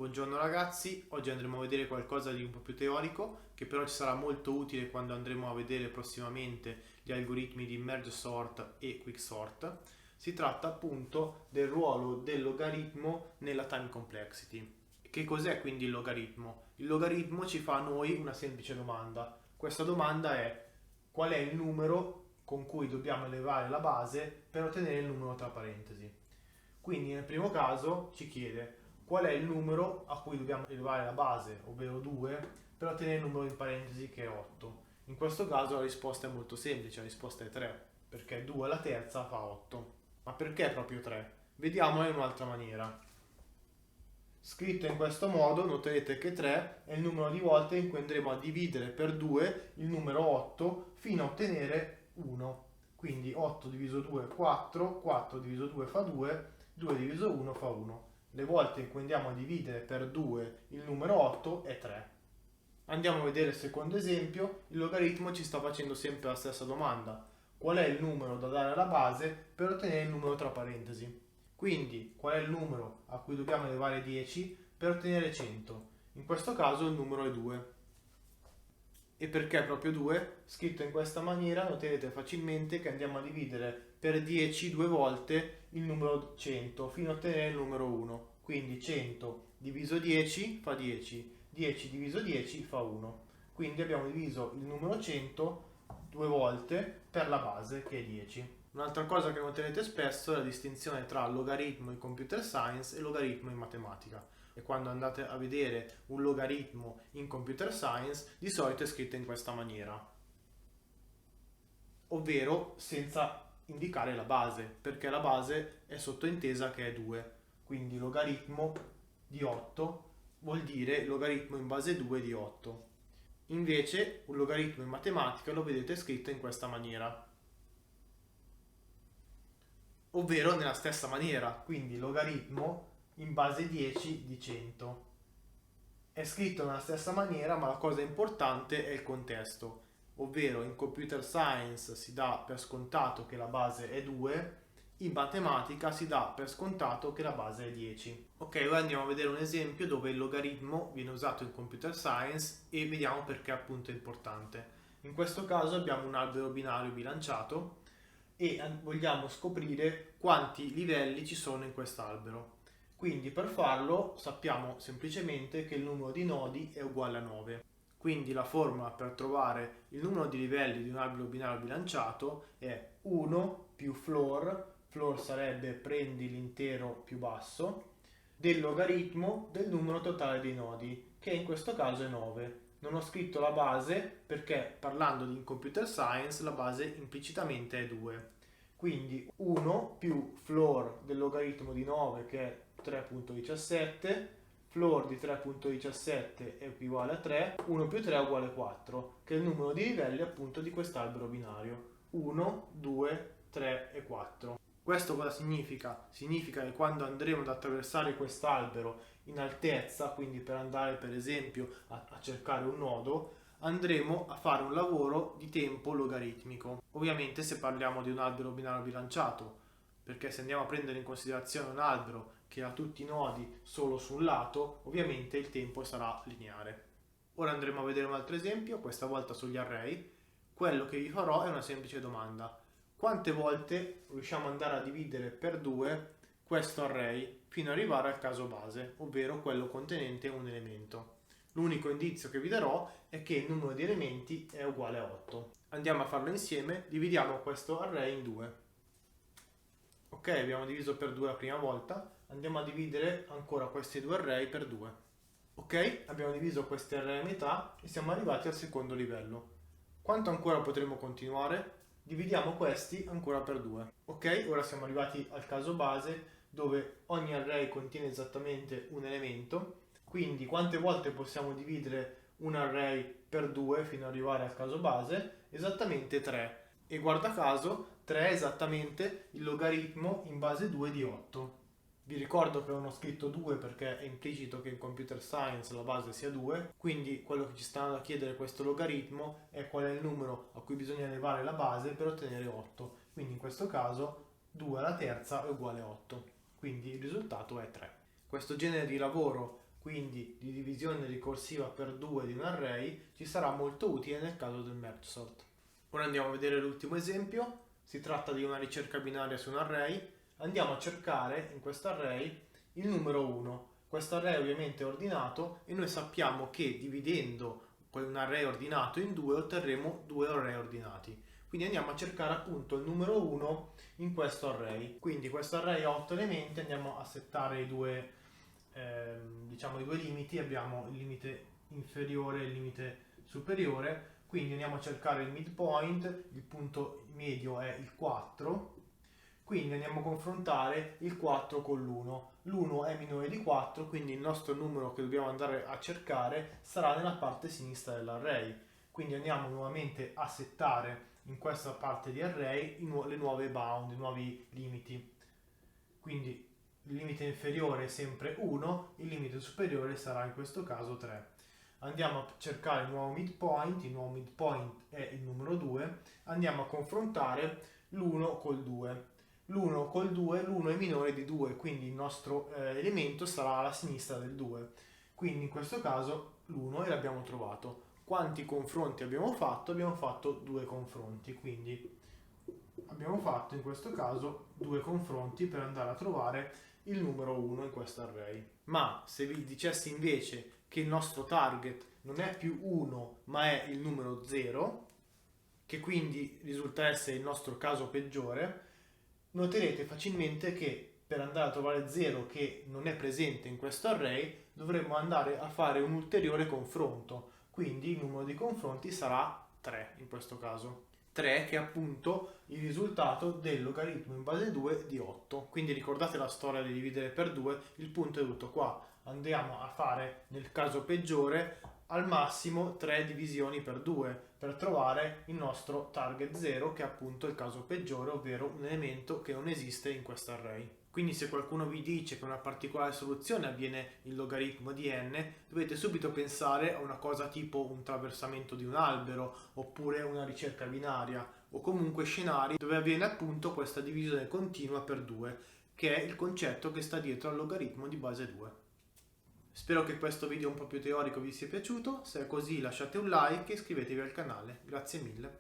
Buongiorno ragazzi, oggi andremo a vedere qualcosa di un po' più teorico che però ci sarà molto utile quando andremo a vedere prossimamente gli algoritmi di merge sort e quicksort. Si tratta appunto del ruolo del logaritmo nella time complexity. Che cos'è quindi il logaritmo? Il logaritmo ci fa a noi una semplice domanda. Questa domanda è: qual è il numero con cui dobbiamo elevare la base per ottenere il numero tra parentesi? Quindi nel primo caso ci chiede qual è il numero a cui dobbiamo elevare la base, ovvero 2, per ottenere il numero in parentesi che è 8. In questo caso la risposta è molto semplice, la risposta è 3, perché 2 alla terza fa 8. Ma perché proprio 3? Vediamola in un'altra maniera. Scritto in questo modo, noterete che 3 è il numero di volte in cui andremo a dividere per 2 il numero 8 fino a ottenere 1. Quindi 8 diviso 2 è 4, 4 diviso 2 fa 2, 2 diviso 1 fa 1. Le volte in cui andiamo a dividere per 2 il numero 8 è 3. Andiamo a vedere il secondo esempio. Il logaritmo ci sta facendo sempre la stessa domanda: qual è il numero da dare alla base per ottenere il numero tra parentesi? Quindi, qual è il numero a cui dobbiamo elevare 10 per ottenere 100? In questo caso il numero è 2. E perché proprio 2? Scritto in questa maniera noterete facilmente che andiamo a dividere per 10 due volte il numero 100 fino a ottenere il numero 1. Quindi 100 diviso 10 fa 10, 10 diviso 10 fa 1. Quindi abbiamo diviso il numero 100 due volte per la base che è 10. Un'altra cosa che noterete spesso è la distinzione tra logaritmo in computer science e logaritmo in matematica. E quando andate a vedere un logaritmo in computer science, di solito è scritto in questa maniera, ovvero senza indicare la base, perché la base è sottointesa che è 2. Quindi logaritmo di 8 vuol dire logaritmo in base 2 di 8. Invece un logaritmo in matematica lo vedete scritto in questa maniera, ovvero nella stessa maniera, quindi logaritmo in base 10 di 100. È scritto nella stessa maniera, ma la cosa importante è il contesto, ovvero in computer science si dà per scontato che la base è 2, in matematica si dà per scontato che la base è 10. Ok, ora andiamo a vedere un esempio dove il logaritmo viene usato in computer science e vediamo perché appunto è importante. In questo caso abbiamo un albero binario bilanciato e vogliamo scoprire quanti livelli ci sono in quest'albero. Quindi per farlo sappiamo semplicemente che il numero di nodi è uguale a 9. Quindi la formula per trovare il numero di livelli di un albero binario bilanciato è 1 più floor, floor sarebbe prendi l'intero più basso, del logaritmo del numero totale dei nodi, che in questo caso è 9. Non ho scritto la base perché parlando di computer science la base implicitamente è 2. Quindi 1 più floor del logaritmo di 9 che è 3.17, floor di 3.17 è uguale a 3, 1 più 3 è uguale a 4, che è il numero di livelli appunto di quest'albero binario. 1, 2, 3 e 4. Questo cosa significa? Significa che quando andremo ad attraversare quest'albero in altezza, quindi per andare per esempio a cercare un nodo, andremo a fare un lavoro di tempo logaritmico. Ovviamente se parliamo di un albero binario bilanciato, perché se andiamo a prendere in considerazione un albero che ha tutti i nodi solo su un lato, ovviamente il tempo sarà lineare. Ora andremo a vedere un altro esempio, questa volta sugli array. Quello che vi farò è una semplice domanda: quante volte riusciamo ad andare a dividere per 2 questo array fino ad arrivare al caso base, ovvero quello contenente un elemento? L'unico indizio che vi darò è che il numero di elementi è uguale a 8. Andiamo a farlo insieme, dividiamo questo array in 2. Ok, abbiamo diviso per 2 la prima volta, andiamo a dividere ancora questi due array per 2. Ok, abbiamo diviso questi array a metà e siamo arrivati al secondo livello. Quanto ancora potremo continuare? Dividiamo questi ancora per 2. Ok, ora siamo arrivati al caso base dove ogni array contiene esattamente un elemento. Quindi quante volte possiamo dividere un array per 2 fino ad arrivare al caso base? Esattamente 3. E guarda caso 3 è esattamente il logaritmo in base 2 di 8. Vi ricordo che non ho scritto 2 perché è implicito che in computer science la base sia 2, quindi quello che ci sta da chiedere questo logaritmo è qual è il numero a cui bisogna elevare la base per ottenere 8. Quindi in questo caso 2 alla terza è uguale a 8, quindi il risultato è 3. Questo genere di lavoro quindi di divisione ricorsiva per 2 di un array, ci sarà molto utile nel caso del merge sort. Ora andiamo a vedere l'ultimo esempio. Si tratta di una ricerca binaria su un array. Andiamo a cercare in questo array il numero 1. Questo array ovviamente è ordinato e noi sappiamo che dividendo un array ordinato in 2 otterremo 2 array ordinati. Quindi andiamo a cercare appunto il numero 1 in questo array. Quindi questo array ha 8 elementi, andiamo a settare i due limiti. Abbiamo il limite inferiore e il limite superiore. Quindi andiamo a cercare il midpoint, il punto medio è il 4. Quindi andiamo a confrontare il 4 con l'1. L'1 è minore di 4, quindi il nostro numero che dobbiamo andare a cercare sarà nella parte sinistra dell'array. Quindi andiamo nuovamente a settare in questa parte di array le nuove bound, i nuovi limiti. Quindi il limite inferiore è sempre 1, il limite superiore sarà in questo caso 3. Andiamo a cercare il nuovo midpoint è il numero 2, andiamo a confrontare l'1 col 2. L'1 col 2, l'1 è minore di 2, quindi il nostro elemento sarà alla sinistra del 2. Quindi in questo caso l'1 e l'abbiamo trovato. Quanti confronti abbiamo fatto? Abbiamo fatto 2 confronti, quindi abbiamo fatto in questo caso 2 confronti per andare a trovare il numero 1 in questo array. Ma se vi dicessi invece che il nostro target non è più 1 ma è il numero 0, che quindi risulta essere il nostro caso peggiore, noterete facilmente che per andare a trovare 0 che non è presente in questo array dovremmo andare a fare un ulteriore confronto, quindi il numero di confronti sarà 3 in questo caso. 3 che è appunto il risultato del logaritmo in base 2 di 8. Quindi ricordate la storia di dividere per 2, il punto è tutto qua. Andiamo a fare nel caso peggiore al massimo 3 divisioni per 2 per trovare il nostro target 0, che è appunto il caso peggiore, ovvero un elemento che non esiste in questo array. Quindi se qualcuno vi dice che una particolare soluzione avviene il logaritmo di n, dovete subito pensare a una cosa tipo un traversamento di un albero, oppure una ricerca binaria, o comunque scenari dove avviene appunto questa divisione continua per 2, che è il concetto che sta dietro al logaritmo di base 2. Spero che questo video un po' più teorico vi sia piaciuto. Se è così lasciate un like e iscrivetevi al canale. Grazie mille.